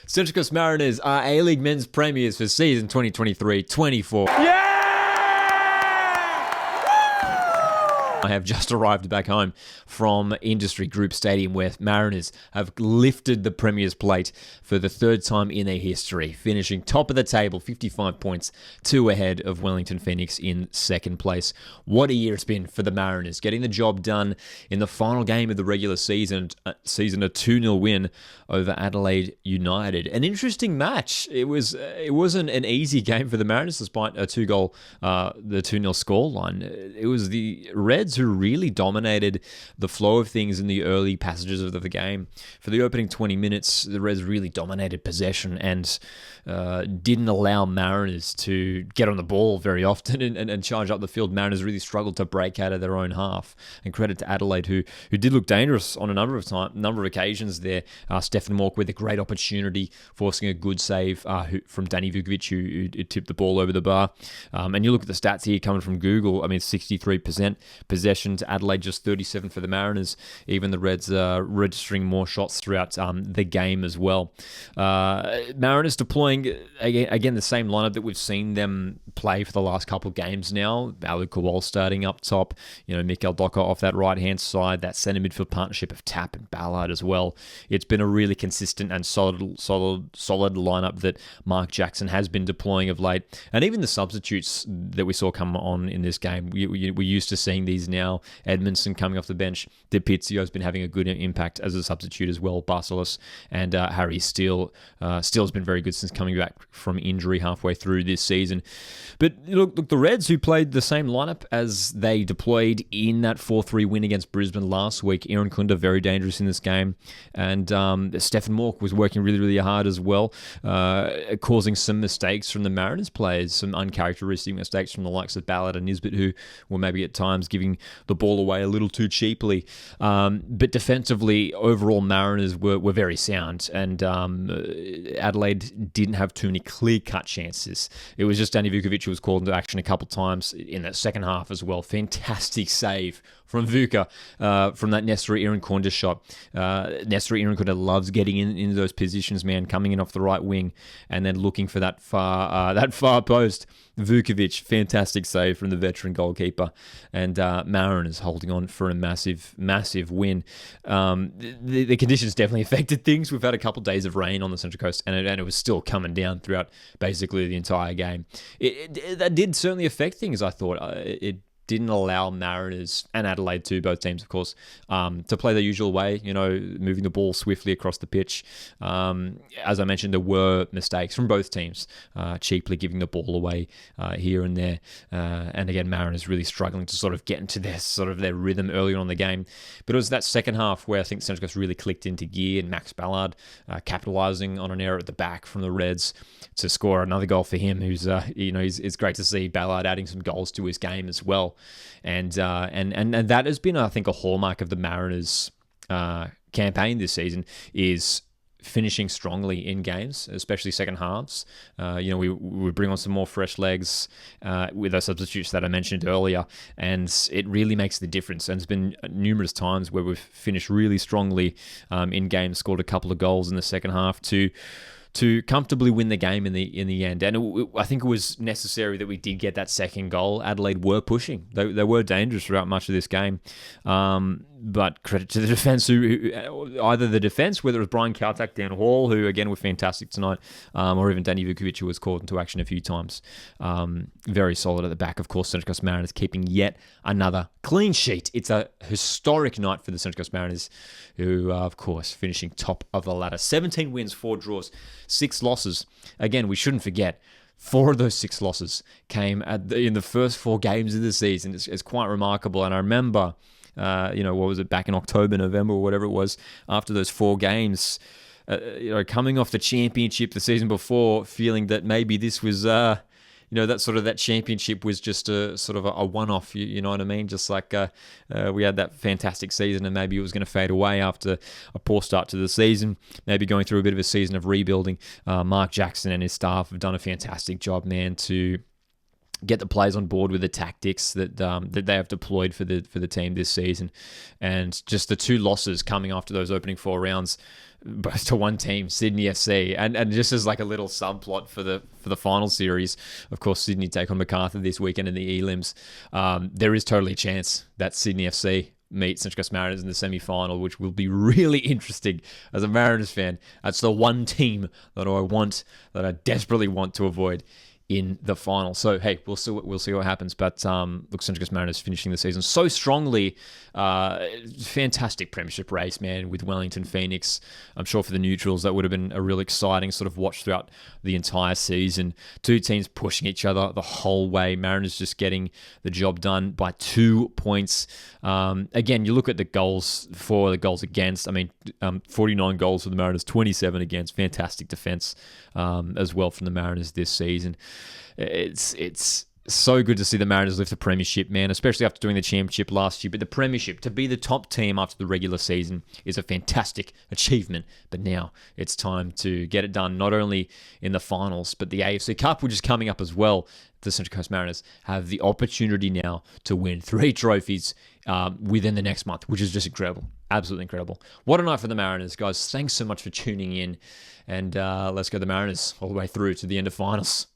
Central Coast Mariners are A-League men's premiers for season 2023-24. Yeah! I have just arrived back home from Industry Group Stadium where Mariners have lifted the Premier's plate for the third time in their history, finishing top of the table, 55 points, 2 ahead of Wellington Phoenix in second place. What a year it's been for the Mariners, getting the job done in the final game of the regular season, a 2-0 win over Adelaide United. An interesting match. It wasn't an easy game for the Mariners despite a the 2-0 scoreline. It was the Reds who really dominated the flow of things in the early passages of the game. For the opening 20 minutes, the Reds really dominated possession and didn't allow Mariners to get on the ball very often and charge up the field. Mariners really struggled to break out of their own half. And credit to Adelaide, who did look dangerous on a number of occasions there. Stefan Mork with a great opportunity, forcing a good save from Danny Vukovic, who tipped the ball over the bar. And you look at the stats here coming from Google. I mean, 63% possession to Adelaide, just 37 for the Mariners. Even the Reds registering more shots throughout the game as well. Mariners deploying, again, the same lineup that we've seen them play for the last couple of games now. Alu Kowal starting up top, Mikael Docker off that right-hand side, that centre midfield partnership of Tapp and Ballard as well. It's been a really consistent and solid lineup that Mark Jackson has been deploying of late. And even the substitutes that we saw come on in this game, we're used to seeing these now. Edmondson coming off the bench. DiPizio's been having a good impact as a substitute as well. Barcelos and Harry Steele. Steele's been very good since coming back from injury halfway through this season. But look, the Reds, who played the same lineup as they deployed in that 4-3 win against Brisbane last week. Aaron Kunda, very dangerous in this game. And Stefan Mork was working really, really hard as well, causing some mistakes from the Mariners players, some uncharacteristic mistakes from the likes of Ballard and Nisbet, who were maybe at times giving the ball away a little too cheaply. But defensively, overall, Mariners were very sound, and Adelaide didn't have too many clear-cut chances. It was just Danny Vukovic who was called into action a couple times in that second half as well. Fantastic save from Vuka from that Nestor Irankunda shot. Nestor Irankunda loves getting into those positions, man, coming in off the right wing and then looking for that far post. Vukovic, fantastic save from the veteran goalkeeper, and Mariners holding on for a massive, massive win. The conditions definitely affected things. We've had a couple of days of rain on the Central Coast, and it was still coming down throughout basically the entire game. That did certainly affect things, I thought. It didn't allow Mariners and Adelaide too, both teams, of course, to play their usual way, moving the ball swiftly across the pitch. As I mentioned, there were mistakes from both teams, cheaply giving the ball away here and there. And again, Mariners really struggling to sort of get into their rhythm earlier on in the game. But it was that second half where I think Central Coast really clicked into gear, and Max Ballard capitalising on an error at the back from the Reds to score another goal for him, who's, it's great to see Ballard adding some goals to his game as well. And that has been, I think, a hallmark of the Mariners' campaign this season, is finishing strongly in games, especially second halves. We bring on some more fresh legs with those substitutes that I mentioned earlier, and it really makes the difference. And there's been numerous times where we've finished really strongly in games, scored a couple of goals in the second half to comfortably win the game in the end. And I think it was necessary that we did get that second goal. Adelaide were pushing. They were dangerous throughout much of this game. But credit to the defence, who either the defence, whether it was Brian Kaltak, Dan Hall, who again were fantastic tonight, or even Danny Vukovic, who was called into action a few times. Very solid at the back. Of course, Central Coast Mariners keeping yet another clean sheet. It's a historic night for the Central Coast Mariners, who are, of course, finishing top of the ladder. 17 wins, 4 draws, 6 losses. Again, we shouldn't forget, 4 of those 6 losses came in the first 4 games of the season. It's quite remarkable. And I remember, what was it, back in October, November, or whatever it was, after those 4 games, coming off the championship the season before, feeling that maybe this was, that championship was just a sort of a one-off, you know what I mean? Just like we had that fantastic season and maybe it was going to fade away after a poor start to the season, maybe going through a bit of a season of rebuilding. Mark Jackson and his staff have done a fantastic job, man, to get the players on board with the tactics that that they have deployed for the team this season, and just the 2 losses coming after those opening 4 rounds, both to one team, Sydney FC, and just as like a little subplot for the final series, of course, Sydney take on Macarthur this weekend in the Elims. There is totally a chance that Sydney FC meet Central Coast Mariners in the semi-final, which will be really interesting as a Mariners fan. That's the one team that I desperately want to avoid in the final. So hey, we'll see what happens. But look, Central Coast Mariners finishing the season so strongly. Fantastic premiership race, man, with Wellington Phoenix. I'm sure for the neutrals that would have been a real exciting sort of watch throughout the entire season. 2 teams pushing each other the whole way. Mariners just getting the job done by 2 points. Again, you look at the goals for, the goals against. I mean, 49 goals for the Mariners, 27 against. Fantastic defense as well from the Mariners this season. It's so good to see the Mariners lift the Premiership, man, especially after doing the Championship last year. But the Premiership, to be the top team after the regular season, is a fantastic achievement. But now it's time to get it done, not only in the finals, but the AFC Cup, which is coming up as well. The Central Coast Mariners have the opportunity now to win 3 trophies within the next month, which is just incredible. Absolutely incredible. What a night for the Mariners, guys. Thanks so much for tuning in. And let's go the Mariners all the way through to the end of finals.